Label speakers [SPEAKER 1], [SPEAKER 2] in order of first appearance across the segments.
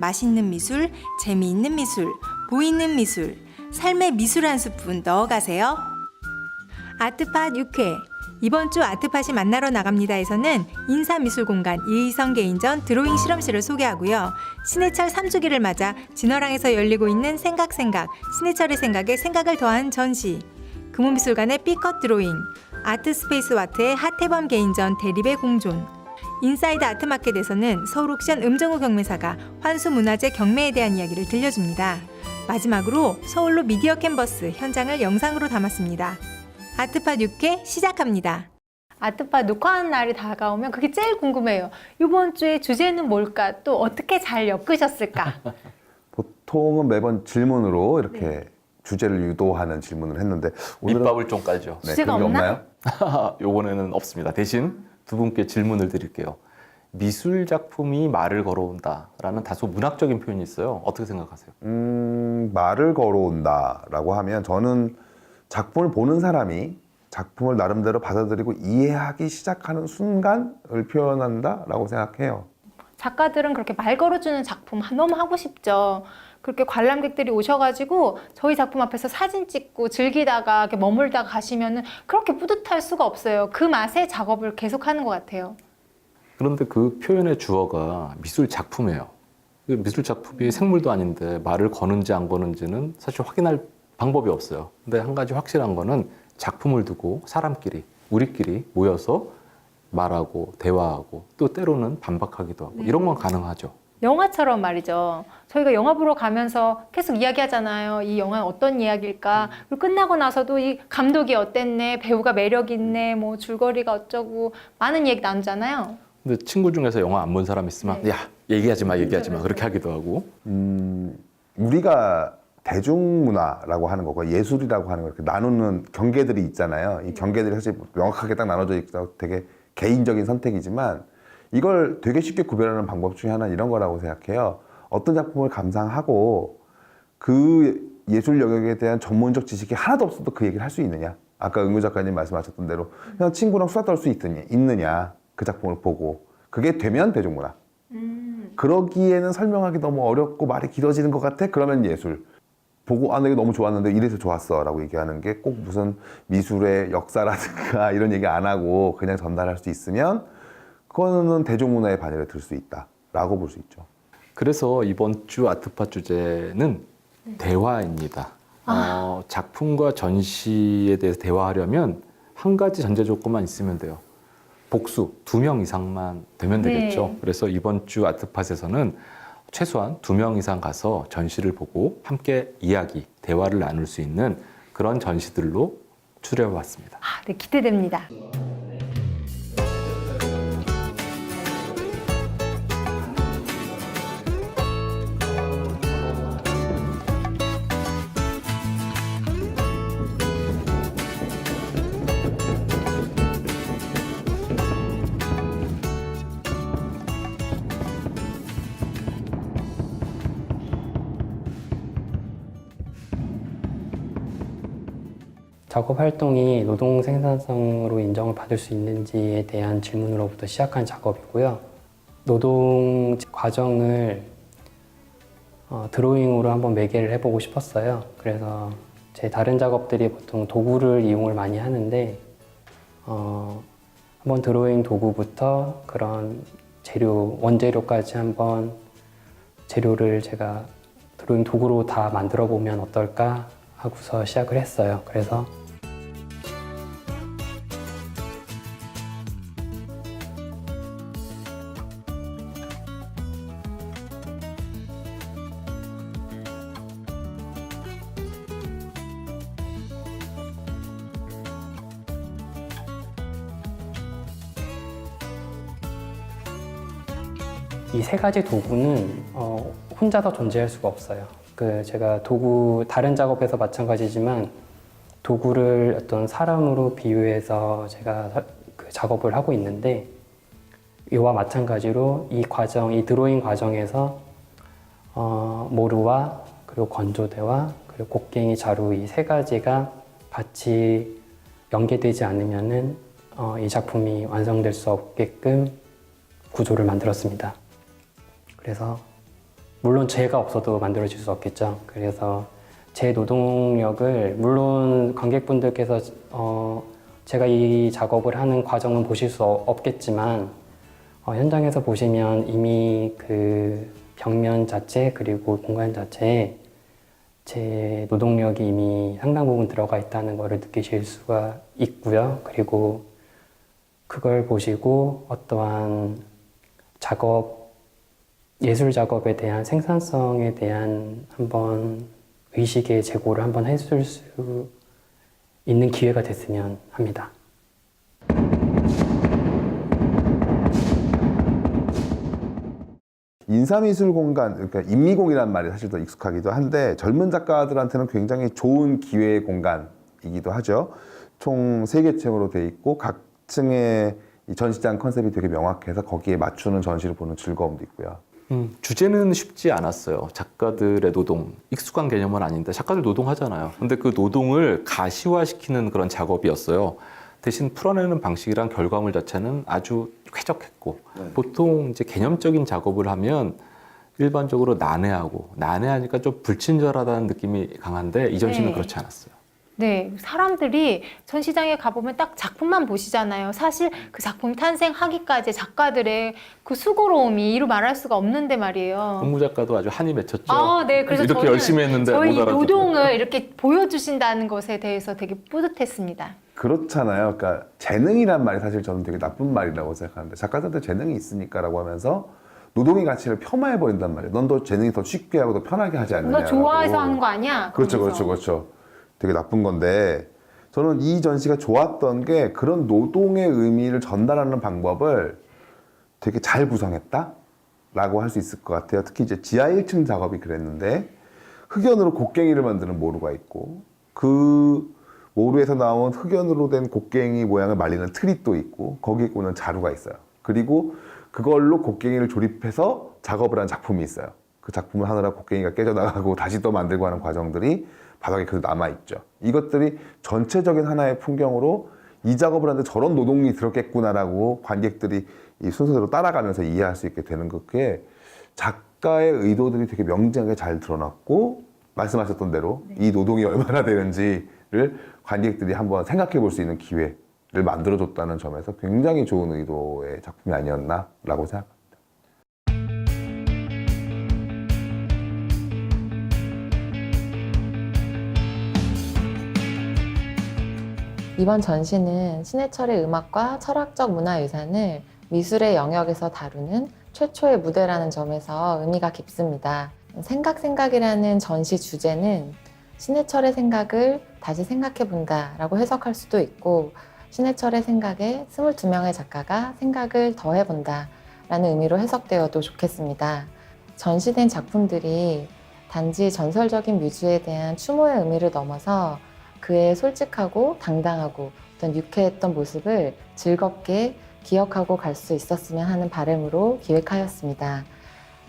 [SPEAKER 1] 맛있는 미술, 재미있는 미술, 보이는 미술, 삶의 미술 한 스푼 넣어가세요. 아트팟 6회 이번 주 아트팟이 만나러 나갑니다에서는 인사미술공간 이의성 개인전 드로잉 실험실을 소개하고요. 신해철 3주기를 맞아 진화랑에서 열리고 있는 생각생각, 신해철의 생각에 생각을 더한 전시, 금호미술관의 B컷 드로잉, 아트스페이스 와트의 하태범 개인전 대립의 공존, 인사이드 아트마켓에서는 서울 옥션 음정우 경매사가 환수문화재 경매에 대한 이야기를 들려줍니다. 마지막으로 서울로 미디어 캔버스 현장을 영상으로 담았습니다. 아트팟 6회 시작합니다. 아트팟 녹화하는 날이 다가오면 그게 제일 궁금해요. 이번 주에 주제는 뭘까? 또 어떻게 잘 엮으셨을까?
[SPEAKER 2] 보통은 매번 질문으로 이렇게 주제를 유도하는 질문을 했는데 오늘은
[SPEAKER 3] 밑밥을 좀 깔죠.
[SPEAKER 2] 네,
[SPEAKER 1] 주제가
[SPEAKER 2] 그런 게
[SPEAKER 1] 없나?
[SPEAKER 2] 없나요?
[SPEAKER 3] 요번에는 없습니다. 대신 두 분께 질문을 드릴게요. 미술 작품이 말을 걸어온다라는 다소 문학적인 표현이 있어요. 어떻게 생각하세요?
[SPEAKER 2] 말을 걸어온다라고 하면 저는 작품을 보는 사람이 작품을 나름대로 받아들이고 이해하기 시작하는 순간을 표현한다라고 생각해요.
[SPEAKER 1] 작가들은 그렇게 말 걸어주는 작품 너무 하고 싶죠. 그렇게 관람객들이 오셔가지고 저희 작품 앞에서 사진 찍고 즐기다가 이렇게 머물다 가시면은 그렇게 뿌듯할 수가 없어요. 그 맛에 작업을 계속하는 것 같아요.
[SPEAKER 3] 그런데 그 표현의 주어가 미술 작품이에요. 미술 작품이 생물도 아닌데 말을 거는지 안 거는지는 사실 확인할 방법이 없어요. 근데 한 가지 확실한 거는 작품을 두고 사람끼리, 우리끼리 모여서 말하고 대화하고 또 때로는 반박하기도 하고 이런 건 가능하죠.
[SPEAKER 1] 영화처럼 말이죠. 저희가 영화 보러 가면서 계속 이야기하잖아요. 이 영화는 어떤 이야기일까? 그리고 끝나고 나서도 이 감독이 어땠네, 배우가 매력 있네, 뭐 줄거리가 어쩌고 많은 얘기 나누잖아요.
[SPEAKER 3] 근데 친구 중에서 영화 안 본 사람 있으면
[SPEAKER 1] 네.
[SPEAKER 3] 야, 얘기하지 마 그렇게 하기도 하고.
[SPEAKER 2] 우리가 대중문화라고 하는 거고 예술이라고 하는 걸 이렇게 나누는 경계들이 있잖아요. 이 경계들이 사실 명확하게 딱 나눠져 있어 되게 개인적인 선택이지만 이걸 되게 쉽게 구별하는 방법 중에 하나는 이런 거라고 생각해요. 어떤 작품을 감상하고 그 예술 영역에 대한 전문적 지식이 하나도 없어도 그 얘기를 할 수 있느냐. 아까 응유 작가님 말씀하셨던 대로 그냥 친구랑 수다 떨 수 있느냐. 그 작품을 보고. 그게 되면 대중문화. 그러기에는 설명하기 너무 어렵고 말이 길어지는 것 같아? 그러면 예술. 보고 아, 나 이거 너무 좋았는데 이래서 좋았어 라고 얘기하는 게 꼭 무슨 미술의 역사라든가 이런 얘기 안 하고 그냥 전달할 수 있으면 그거는 대중문화의 반열에 들 수 있다 라고 볼 수 있죠.
[SPEAKER 3] 그래서 이번 주 아트팟 주제는 대화입니다. 작품과 전시에 대해서 대화하려면 한 가지 전제 조건만 있으면 돼요. 복수, 2명 이상만 되면 되겠죠. 그래서 이번 주 아트팟에서는 최소한 2명 이상 가서 전시를 보고 함께 이야기, 대화를 나눌 수 있는 그런 전시들로 추려봤습니다.
[SPEAKER 1] 네, 기대됩니다.
[SPEAKER 4] 작업 활동이 노동 생산성으로 인정을 받을 수 있는지에 대한 질문으로부터 시작한 작업이고요. 노동 과정을 드로잉으로 한번 매개를 해보고 싶었어요. 그래서 제 다른 작업들이 보통 도구를 이용을 많이 하는데 한번 드로잉 도구부터 그런 재료, 원재료까지 한번 재료를 제가 드로잉 도구로 다 만들어 보면 어떨까 하고서 시작을 했어요. 그래서 이 세 가지 도구는 혼자서 존재할 수가 없어요. 제가 도구, 다른 작업에서 마찬가지지만 도구를 어떤 사람으로 비유해서 제가 그 작업을 하고 있는데 이와 마찬가지로 이 과정, 이 드로잉 과정에서 모루와 그리고 건조대와 그리고 곡괭이 자루 이 세 가지가 같이 연계되지 않으면은 이 작품이 완성될 수 없게끔 구조를 만들었습니다. 그래서 물론 제가 없어도 만들어질 수 없겠죠. 그래서 제 노동력을 물론 관객분들께서 제가 이 작업을 하는 과정은 보실 수 없겠지만 현장에서 보시면 이미 그 벽면 자체 그리고 공간 자체에 제 노동력이 이미 상당 부분 들어가 있다는 것을 느끼실 수가 있고요. 그리고 그걸 보시고 어떠한 예술 작업에 대한 생산성에 대한 한번 의식의 제고를 한번 해줄 수 있는 기회가 됐으면 합니다.
[SPEAKER 2] 인사미술 공간, 그러니까 인미공이라는 말이 사실 더 익숙하기도 한데 젊은 작가들한테는 굉장히 좋은 기회의 공간이기도 하죠. 총 3개 층으로 돼 있고 각 층의 이 전시장 컨셉이 되게 명확해서 거기에 맞추는 전시를 보는 즐거움도 있고요.
[SPEAKER 3] 주제는 쉽지 않았어요. 작가들의 노동, 익숙한 개념은 아닌데 작가들 노동하잖아요. 근데 그 노동을 가시화시키는 그런 작업이었어요. 대신 풀어내는 방식이랑 결과물 자체는 아주 쾌적했고 보통 이제 개념적인 작업을 하면 일반적으로 난해하니까 좀 불친절하다는 느낌이 강한데 이 전시는
[SPEAKER 1] 네.
[SPEAKER 3] 그렇지 않았어요.
[SPEAKER 1] 네, 사람들이 전시장에 가보면 딱 작품만 보시잖아요. 사실 그 작품 탄생하기까지 작가들의 그 수고로움이 이루 말할 수가 없는데 말이에요.
[SPEAKER 3] 홍무 작가도 아주 한이 맺혔죠.
[SPEAKER 1] 아, 네. 그래서
[SPEAKER 3] 이렇게
[SPEAKER 1] 저는
[SPEAKER 3] 열심히 했는데
[SPEAKER 1] 저희
[SPEAKER 3] 못 알아듣고.
[SPEAKER 1] 노동을 이렇게 보여주신다는 것에 대해서 되게 뿌듯했습니다.
[SPEAKER 2] 그렇잖아요. 그러니까 재능이란 말이 사실 저는 되게 나쁜 말이라고 생각하는데 작가들한테 재능이 있으니까라고 하면서 노동의 가치를 폄하해 버린단 말이에요. 넌 더 재능이 더 쉽게 하고 더 편하게 하지 않느냐.
[SPEAKER 1] 너 좋아해서 하는 거 아니야?
[SPEAKER 2] 그렇죠,
[SPEAKER 1] 그러면서.
[SPEAKER 2] 그렇죠. 되게 나쁜 건데 저는 이 전시가 좋았던 게 그런 노동의 의미를 전달하는 방법을 되게 잘 구성했다라고 할 수 있을 것 같아요. 특히 이제 지하 1층 작업이 그랬는데 흑연으로 곡괭이를 만드는 모루가 있고 그 모루에서 나온 흑연으로 된 곡괭이 모양을 말리는 틀이 또 있고 거기에 오는 자루가 있어요. 그리고 그걸로 곡괭이를 조립해서 작업을 한 작품이 있어요. 그 작품을 하느라 곡괭이가 깨져나가고 다시 또 만들고 하는 과정들이 바닥에 그래도 남아있죠. 이것들이 전체적인 하나의 풍경으로 이 작업을 하는데 저런 노동이 들었겠구나라고 관객들이 이 순서대로 따라가면서 이해할 수 있게 되는 그게 작가의 의도들이 되게 명징하게 잘 드러났고 말씀하셨던 대로 이 노동이 얼마나 되는지를 관객들이 한번 생각해 볼 수 있는 기회를 만들어줬다는 점에서 굉장히 좋은 의도의 작품이 아니었나라고 생각합니다.
[SPEAKER 5] 이번 전시는 신해철의 음악과 철학적 문화유산을 미술의 영역에서 다루는 최초의 무대라는 점에서 의미가 깊습니다. 생각이라는 전시 주제는 신해철의 생각을 다시 생각해 본다라고 해석할 수도 있고 신해철의 생각에 22명의 작가가 생각을 더해 본다라는 의미로 해석되어도 좋겠습니다. 전시된 작품들이 단지 전설적인 뮤즈에 대한 추모의 의미를 넘어서 그의 솔직하고 당당하고 어떤 유쾌했던 모습을 즐겁게 기억하고 갈 수 있었으면 하는 바람으로 기획하였습니다.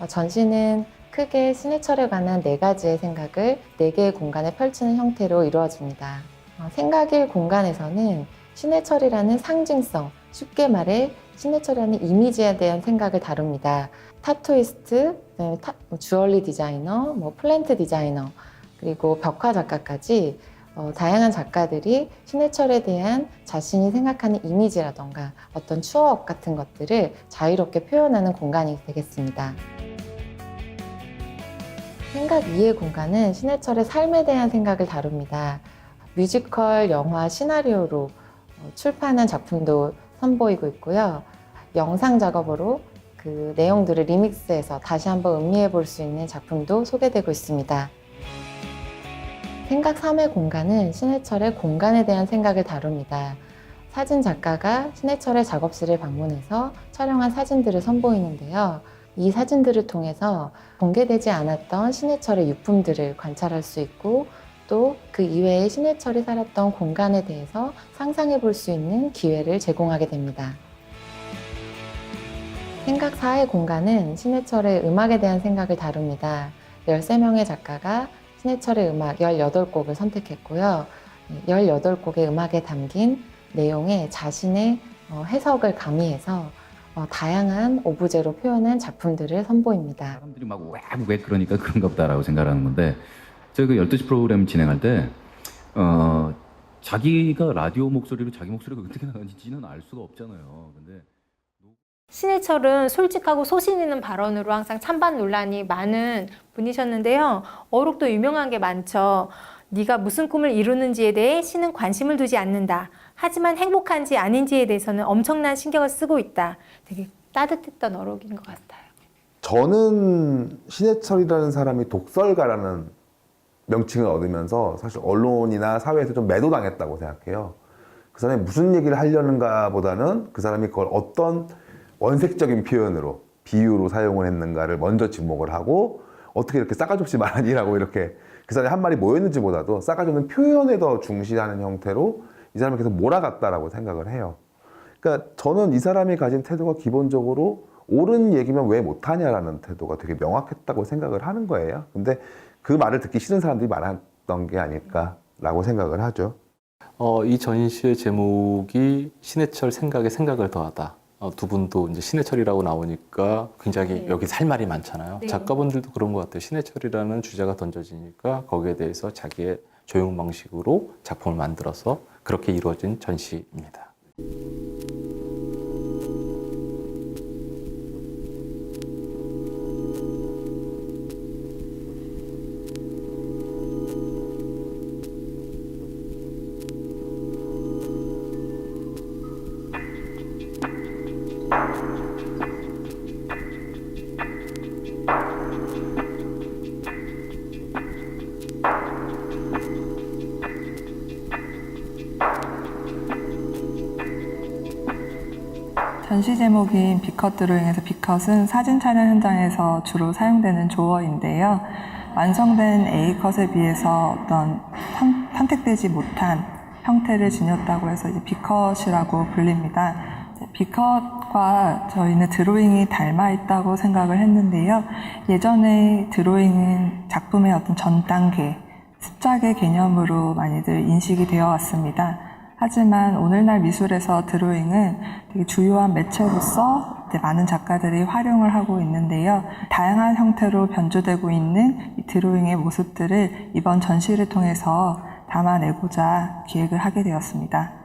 [SPEAKER 5] 전시는 크게 신해철에 관한 4가지의 생각을 4개의 공간에 펼치는 형태로 이루어집니다. 생각의 공간에서는 신해철이라는 상징성, 쉽게 말해 신해철이라는 이미지에 대한 생각을 다룹니다. 타투이스트, 주얼리 디자이너, 플랜트 디자이너, 그리고 벽화 작가까지 다양한 작가들이 신해철에 대한 자신이 생각하는 이미지라던가 어떤 추억 같은 것들을 자유롭게 표현하는 공간이 되겠습니다. 생각 2의 공간은 신해철의 삶에 대한 생각을 다룹니다. 뮤지컬, 영화, 시나리오로 출판한 작품도 선보이고 있고요. 영상 작업으로 그 내용들을 리믹스해서 다시 한번 음미해 볼 수 있는 작품도 소개되고 있습니다. 생각 3의 공간은 신해철의 공간에 대한 생각을 다룹니다. 사진 작가가 신해철의 작업실을 방문해서 촬영한 사진들을 선보이는데요. 이 사진들을 통해서 공개되지 않았던 신해철의 유품들을 관찰할 수 있고 또 그 이외에 신해철이 살았던 공간에 대해서 상상해 볼 수 있는 기회를 제공하게 됩니다. 생각 4의 공간은 신해철의 음악에 대한 생각을 다룹니다. 13명의 작가가 신해철의 음악 18곡을 선택했고요. 18곡의 음악에 담긴 내용에 자신의 해석을 가미해서 다양한 오브제로 표현한 작품들을 선보입니다.
[SPEAKER 6] 사람들이 막 왜 그러니까 그런가 보다라고 생각하는 건데 제가 그 12시 프로그램 진행할 때 자기가 라디오 목소리로 자기 목소리가 어떻게 나가는지는 알 수가 없잖아요. 근데
[SPEAKER 1] 신해철은 솔직하고 소신 있는 발언으로 항상 찬반 논란이 많은 분이셨는데요. 어록도 유명한 게 많죠. 네가 무슨 꿈을 이루는지에 대해 신은 관심을 두지 않는다. 하지만 행복한지 아닌지에 대해서는 엄청난 신경을 쓰고 있다. 되게 따뜻했던 어록인 것 같아요.
[SPEAKER 2] 저는 신해철이라는 사람이 독설가라는 명칭을 얻으면서 사실 언론이나 사회에서 좀 매도당했다고 생각해요. 그 사람이 무슨 얘기를 하려는가 보다는 그 사람이 그걸 어떤 원색적인 표현으로, 비유로 사용을 했는가를 먼저 지목을 하고 어떻게 이렇게 싸가지 없이 말하니라고 이렇게 그 사람이 한 말이 뭐였는지 보다도 싸가지 없는 표현에 더 중시하는 형태로 이 사람을 계속 몰아갔다라고 생각을 해요. 그러니까 저는 이 사람이 가진 태도가 기본적으로 옳은 얘기면 왜 못하냐라는 태도가 되게 명확했다고 생각을 하는 거예요. 근데 그 말을 듣기 싫은 사람들이 많았던 게 아닐까라고 생각을 하죠.
[SPEAKER 3] 이 전시의 제목이 신해철 생각에 생각을 더하다. 두 분도 이제 신해철이라고 나오니까 굉장히
[SPEAKER 1] 네.
[SPEAKER 3] 여기 할 말이 많잖아요.
[SPEAKER 1] 네.
[SPEAKER 3] 작가분들도 그런 것 같아요. 신해철이라는 주제가 던져지니까 거기에 대해서 자기의 조용 방식으로 작품을 만들어서 그렇게 이루어진 전시입니다.
[SPEAKER 7] 전시 제목인 비컷 드로잉에서 비컷은 사진 촬영 현장에서 주로 사용되는 조어인데요. 완성된 A컷에 비해서 어떤 선택되지 못한 형태를 지녔다고 해서 이제 비컷이라고 불립니다. 비컷과 저희는 드로잉이 닮아 있다고 생각을 했는데요. 예전에 드로잉은 작품의 어떤 전 단계, 습작의 개념으로 많이들 인식이 되어 왔습니다. 하지만 오늘날 미술에서 드로잉은 되게 주요한 매체로서 많은 작가들이 활용을 하고 있는데요. 다양한 형태로 변주되고 있는 이 드로잉의 모습들을 이번 전시를 통해서 담아내고자 기획을 하게 되었습니다.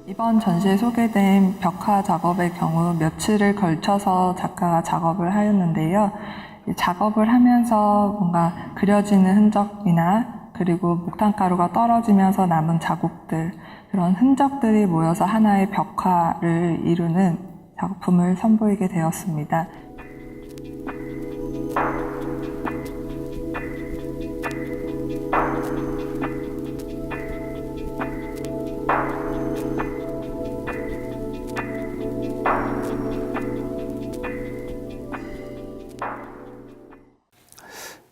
[SPEAKER 7] 이번 전시에 소개된 벽화 작업의 경우 며칠을 걸쳐서 작가가 작업을 하였는데요. 작업을 하면서 뭔가 그려지는 흔적이나 그리고 목탄가루가 떨어지면서 남은 자국들, 그런 흔적들이 모여서 하나의 벽화를 이루는 작품을 선보이게 되었습니다.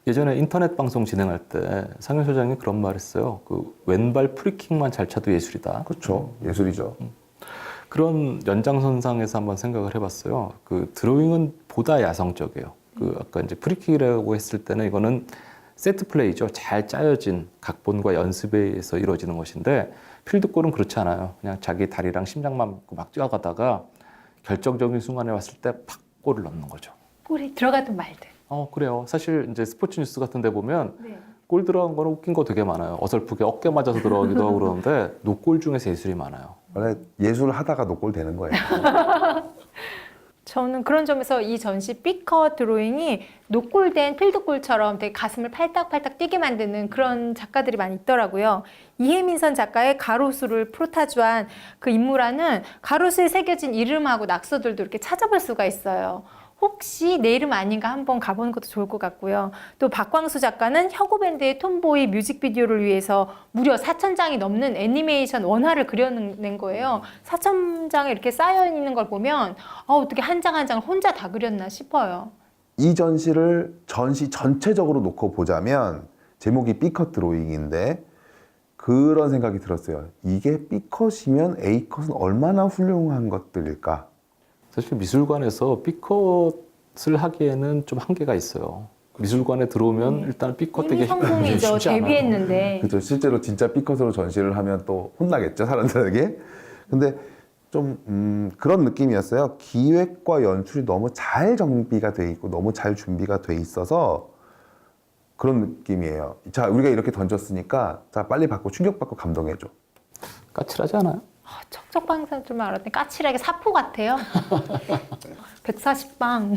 [SPEAKER 3] 예전에 인터넷 방송 진행할 때 상현 소장이 그런 말 했어요. 그 왼발 프리킥만 잘 쳐도 예술이다.
[SPEAKER 2] 그렇죠. 예술이죠.
[SPEAKER 3] 그런 연장선상에서 한번 생각을 해봤어요. 그 드로잉은 보다 야성적이에요. 그 아까 이제 프리킥이라고 했을 때는 이거는 세트 플레이죠. 잘 짜여진 각본과 연습에 의해서 이루어지는 것인데 필드골은 그렇지 않아요. 그냥 자기 다리랑 심장만 믿고 막 뛰어가다가 결정적인 순간에 왔을 때 팍 골을 넣는 거죠.
[SPEAKER 1] 골이 들어가든 말든.
[SPEAKER 3] 그래요. 사실 이제 스포츠 뉴스 같은 데 보면
[SPEAKER 1] 네.
[SPEAKER 3] 골 들어간 거는 웃긴 거 되게 많아요. 어설프게 어깨 맞아서 들어가기도 하고 그러는데 노골 중에서 예술이 많아요.
[SPEAKER 2] 원래 예술 하다가 노골 되는 거예요.
[SPEAKER 1] 저는 그런 점에서 이 전시 B컷 드로잉이 노골된 필드골처럼 되게 가슴을 팔딱팔딱 뛰게 만드는 그런 작가들이 많이 있더라고요. 이혜민선 작가의 가로수를 프로타주한 그 인물화는 가로수에 새겨진 이름하고 낙서들도 이렇게 찾아볼 수가 있어요. 혹시 내 이름 아닌가 한번 가보는 것도 좋을 것 같고요. 또 박광수 작가는 혁오밴드의 톰보이 뮤직비디오를 위해서 무려 4,000장이 넘는 애니메이션 원화를 그려낸 거예요. 4,000장이 이렇게 쌓여 있는 걸 보면 어떻게 한 장 한 장을 혼자 다 그렸나 싶어요.
[SPEAKER 2] 이 전시를 전시 전체적으로 놓고 보자면 제목이 B컷 드로잉인데 그런 생각이 들었어요. 이게 B컷이면 A컷은 얼마나 훌륭한 것들일까?
[SPEAKER 3] 사실 미술관에서 B컷을 하기에는 좀 한계가 있어요. 미술관에 들어오면 일단 B컷
[SPEAKER 1] 이미
[SPEAKER 3] 되게
[SPEAKER 1] 성공이죠.
[SPEAKER 3] 쉽지 않아요.
[SPEAKER 1] 데뷔했는데.
[SPEAKER 2] 그렇죠. 실제로 진짜 B컷으로 전시를 하면 또 혼나겠죠, 사람들에게. 근데 좀 그런 느낌이었어요. 기획과 연출이 너무 잘 정비가 돼 있고 너무 잘 준비가 돼 있어서 그런 느낌이에요. 자, 우리가 이렇게 던졌으니까 자, 빨리 받고 충격받고 감동해줘.
[SPEAKER 3] 까칠하지 않아요?
[SPEAKER 1] 척척방사 좀 알았더니 까칠하게 사포 같아요. 140방.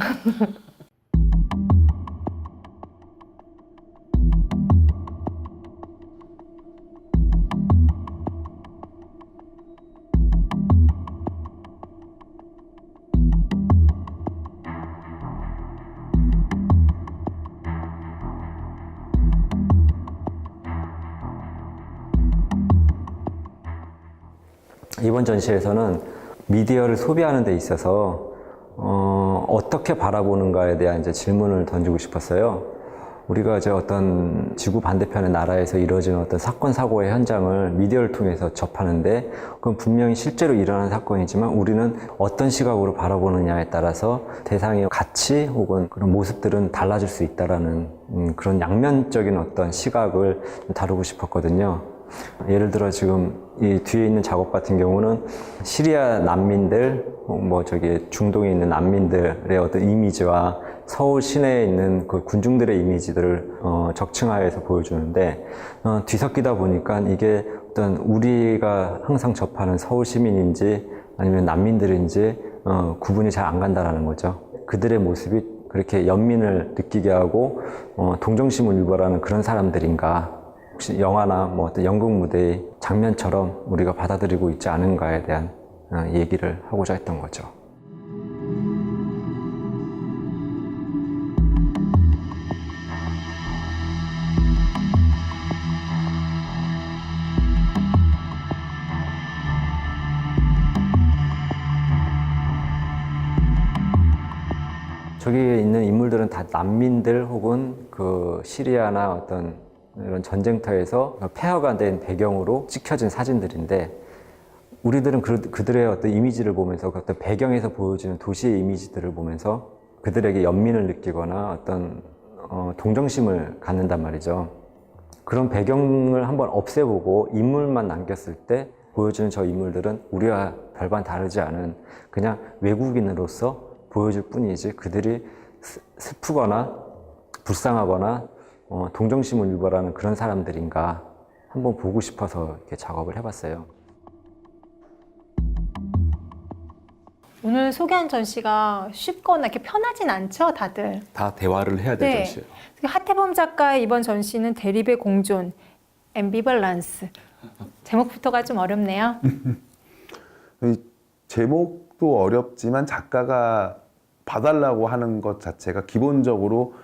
[SPEAKER 8] 이번 전시에서는 미디어를 소비하는 데 있어서 어떻게 바라보는가에 대한 이제 질문을 던지고 싶었어요. 우리가 이제 어떤 지구 반대편의 나라에서 이루어지는 어떤 사건 사고의 현장을 미디어를 통해서 접하는데 그건 분명히 실제로 일어나는 사건이지만 우리는 어떤 시각으로 바라보느냐에 따라서 대상의 가치 혹은 그런 모습들은 달라질 수 있다라는 그런 양면적인 어떤 시각을 다루고 싶었거든요. 예를 들어 지금 이 뒤에 있는 작업 같은 경우는 시리아 난민들, 중동에 있는 난민들의 어떤 이미지와 서울 시내에 있는 그 군중들의 이미지들을 적층하여서 보여주는데 뒤섞이다 보니까 이게 어떤 우리가 항상 접하는 서울 시민인지 아니면 난민들인지 구분이 잘 안 간다라는 거죠. 그들의 모습이 그렇게 연민을 느끼게 하고 동정심을 유발하는 그런 사람들인가? 혹시 영화나 어떤 연극 무대의 장면처럼 우리가 받아들이고 있지 않은가에 대한 얘기를 하고자 했던 거죠. 저기에 있는 인물들은 다 난민들 혹은 그 시리아나 어떤 이런 전쟁터에서 폐허가 된 배경으로 찍혀진 사진들인데 우리들은 그들의 어떤 이미지를 보면서 그 어떤 배경에서 보여지는 도시의 이미지들을 보면서 그들에게 연민을 느끼거나 어떤 동정심을 갖는단 말이죠. 그런 배경을 한번 없애보고 인물만 남겼을 때 보여주는 저 인물들은 우리와 별반 다르지 않은 그냥 외국인으로서 보여줄 뿐이지 그들이 슬프거나 불쌍하거나 동정심을 유발하는 그런 사람들인가 한번 보고 싶어서 이렇게 작업을 해봤어요.
[SPEAKER 1] 오늘 소개한 전시가 쉽거나 이렇게 편하진 않죠, 다들.
[SPEAKER 3] 다 대화를 해야 될
[SPEAKER 1] 네.
[SPEAKER 3] 전시예요.
[SPEAKER 1] 하태범 작가의 이번 전시는 대립의 공존, 앰비벌런스. 제목부터가 좀 어렵네요.
[SPEAKER 2] 이 제목도 어렵지만 작가가 봐달라고 하는 것 자체가 기본적으로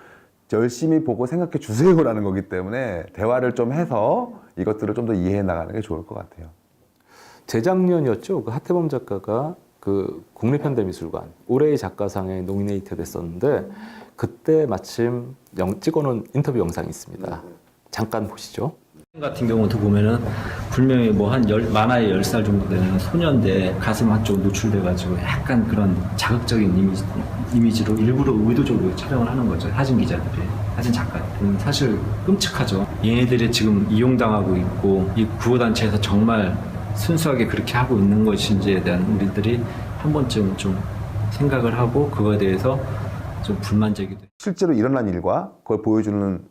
[SPEAKER 2] 열심히 보고 생각해 주세요라는 거기 때문에 대화를 좀 해서 이것들을 좀 더 이해해 나가는 게 좋을 것 같아요.
[SPEAKER 3] 재작년이었죠. 그 하태범 작가가 그 국립현대미술관 올해의 작가상에 노미네이트 됐었는데 그때 마침 찍어놓은 인터뷰 영상이 있습니다. 잠깐 보시죠.
[SPEAKER 9] 같은 경우도 보면은 분명히 만화의 10살 정도 되는 소년인데 가슴 한쪽 노출돼가지고 약간 그런 자극적인 이미지로 일부러 의도적으로 촬영을 하는 거죠. 사진 기자들이, 사진 작가들이. 사실 끔찍하죠. 얘네들이 지금 이용당하고 있고 이 구호단체에서 정말 순수하게 그렇게 하고 있는 것인지에 대한 우리들이 한 번쯤 좀 생각을 하고 그거에 대해서 좀 불만 제기도.
[SPEAKER 2] 실제로 일어난 일과 그걸 보여주는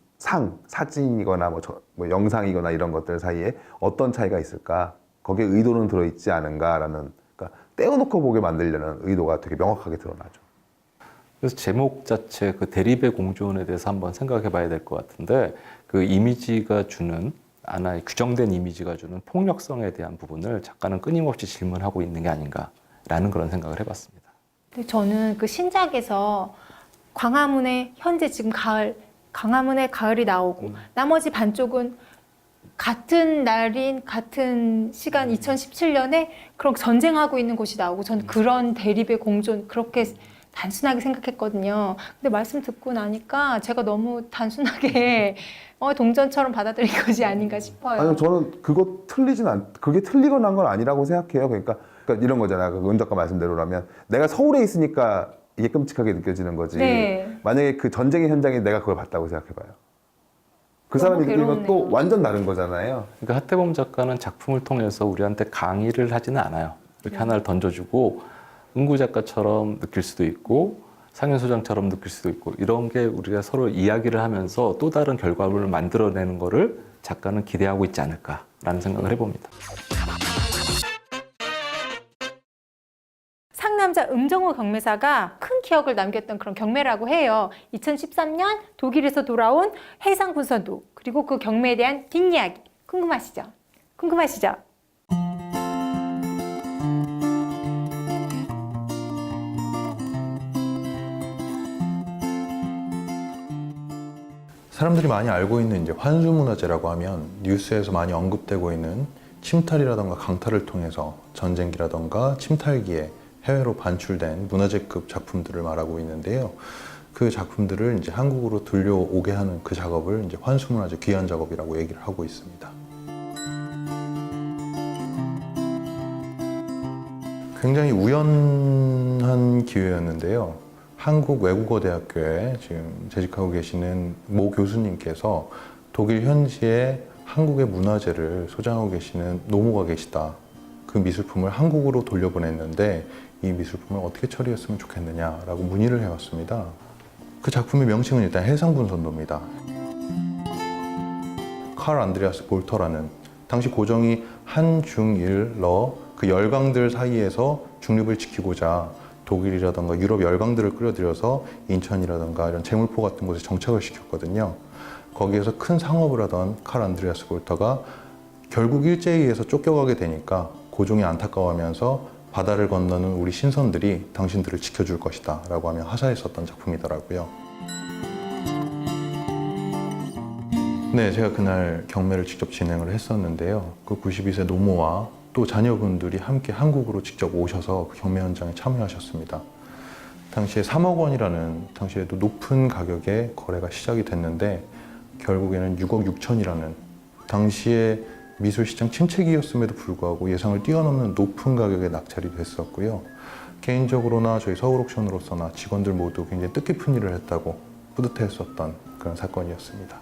[SPEAKER 2] 사진이거나 뭐 영상이거나 이런 것들 사이에 어떤 차이가 있을까? 거기에 의도는 들어있지 않은가라는, 그러니까 떼어놓고 보게 만들려는 의도가 되게 명확하게 드러나죠.
[SPEAKER 3] 그래서 제목 자체 그 대립의 공존에 대해서 한번 생각해 봐야 될 것 같은데 그 이미지가 주는 하나의 규정된 이미지가 주는 폭력성에 대한 부분을 작가는 끊임없이 질문하고 있는 게 아닌가라는 그런 생각을 해봤습니다.
[SPEAKER 1] 근데 저는 그 신작에서 광화문에 현재 지금 광화문에 가을이 나오고 나머지 반쪽은 같은 날인 같은 시간 2017년에 그런 전쟁하고 있는 곳이 나오고 저는 그런 대립의 공존 그렇게 단순하게 생각했거든요. 근데 말씀 듣고 나니까 제가 너무 단순하게 동전처럼 받아들인 것이 아닌가 싶어요.
[SPEAKER 2] 아니요, 저는 그게 틀리거나 한 건 아니라고 생각해요. 그러니까 이런 거잖아요. 그 은 작가 말씀대로라면 내가 서울에 있으니까 이게 끔찍하게 느껴지는 거지.
[SPEAKER 1] 네.
[SPEAKER 2] 만약에 그 전쟁의 현장에 내가 그걸 봤다고 생각해봐요. 그 사람이 느끼는 건 또 완전 다른 거잖아요.
[SPEAKER 3] 그러니까 하태범 작가는 작품을 통해서 우리한테 강의를 하지는 않아요. 이렇게 하나를 던져주고 은구 작가처럼 느낄 수도 있고 상현 소장처럼 느낄 수도 있고 이런 게 우리가 서로 이야기를 하면서 또 다른 결과물을 만들어내는 거를 작가는 기대하고 있지 않을까라는 생각을 해봅니다.
[SPEAKER 1] 상남자 음정호 경매사가 큰 기억을 남겼던 그런 경매라고 해요. 2013년 독일에서 돌아온 해상군선도 그리고 그 경매에 대한 뒷이야기 궁금하시죠? 궁금하시죠?
[SPEAKER 10] 사람들이 많이 알고 있는 이제 환수문화재라고 하면 뉴스에서 많이 언급되고 있는 침탈이라던가 강탈을 통해서 전쟁기라던가 침탈기에 해외로 반출된 문화재급 작품들을 말하고 있는데요. 그 작품들을 이제 한국으로 들려오게 하는 그 작업을 이제 환수문화재 귀환 작업이라고 얘기를 하고 있습니다. 굉장히 우연한 기회였는데요. 한국외국어대학교에 지금 재직하고 계시는 모 교수님께서 독일 현지에 한국의 문화재를 소장하고 계시는 노무가 계시다. 그 미술품을 한국으로 돌려보냈는데 이 미술품을 어떻게 처리했으면 좋겠느냐라고 문의를 해왔습니다. 그 작품의 명칭은 일단 해상군선도입니다. 칼 안드레아스 볼터라는 당시 고정이 한중일러 그 열강들 사이에서 중립을 지키고자 독일이라던가 유럽 열강들을 끌어들여서 인천이라던가 이런 제물포 같은 곳에 정착을 시켰거든요. 거기에서 큰 상업을 하던 칼 안드레아스 볼터가 결국 일제에 서 쫓겨가게 되니까 고종이 안타까워하면서 바다를 건너는 우리 신선들이 당신들을 지켜줄 것이다 라고 하며 하사했었던 작품이더라고요. 네, 제가 그날 경매를 직접 진행을 했었는데요. 그 92세 노모와 또 자녀분들이 함께 한국으로 직접 오셔서 그 경매 현장에 참여하셨습니다. 당시에 3억 원이라는 당시에도 높은 가격에 거래가 시작이 됐는데 결국에는 6억 6천이라는 당시에 미술시장 침체기였음에도 불구하고 예상을 뛰어넘는 높은 가격에 낙찰이 됐었고요. 개인적으로나 저희 서울옥션으로서나 직원들 모두 굉장히 뜻깊은 일을 했다고 뿌듯했었던 그런 사건이었습니다.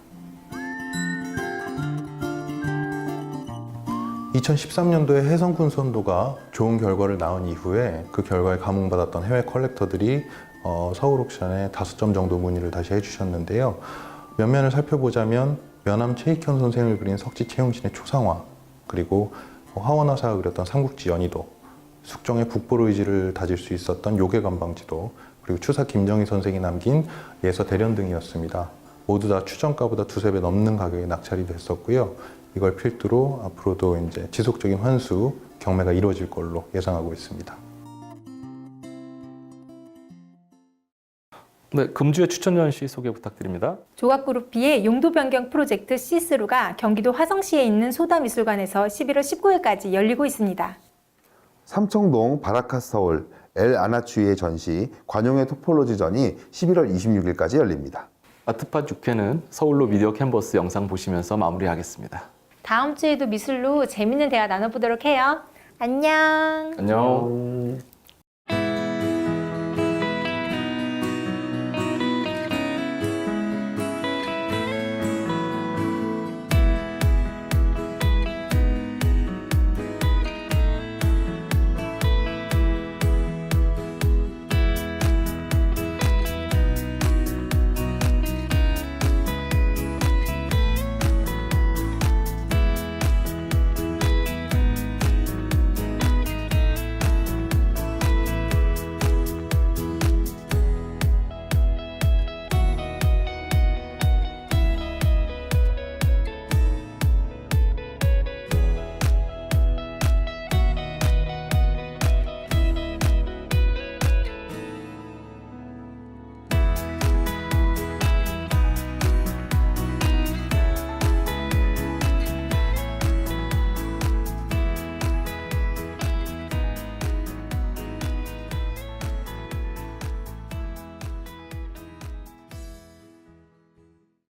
[SPEAKER 10] 2013년도에 해상군선도가 좋은 결과를 낳은 이후에 그 결과에 감흥받았던 해외 컬렉터들이 서울옥션에 5점 정도 문의를 다시 해주셨는데요. 면면을 살펴보자면 면함 최익현 선생을 그린 석지 채용신의 초상화, 그리고 화원화사가 그렸던 삼국지 연희도, 숙정의 북보로 의지를 다질 수 있었던 요괴관방지도, 그리고 추사 김정희 선생이 남긴 예서 대련 등이었습니다. 모두 다 추정가보다 2~3배 넘는 가격에 낙찰이 됐었고요. 이걸 필두로 앞으로도 이제 지속적인 환수, 경매가 이루어질 걸로 예상하고 있습니다.
[SPEAKER 3] 네, 금주의 추천 전시 소개 부탁드립니다.
[SPEAKER 1] 조각그룹 B의 용도 변경 프로젝트 C3가 경기도 화성시에 있는 소다미술관에서 11월 19일까지 열리고 있습니다.
[SPEAKER 2] 삼청동 바라카스 서울 엘 아나추이의 전시 관용의 토폴로지전이 11월 26일까지 열립니다.
[SPEAKER 3] 아트팟 6회는 서울로 미디어 캔버스 영상 보시면서 마무리하겠습니다.
[SPEAKER 1] 다음 주에도 미술로 재밌는 대화 나눠보도록 해요. 안녕.
[SPEAKER 3] 안녕.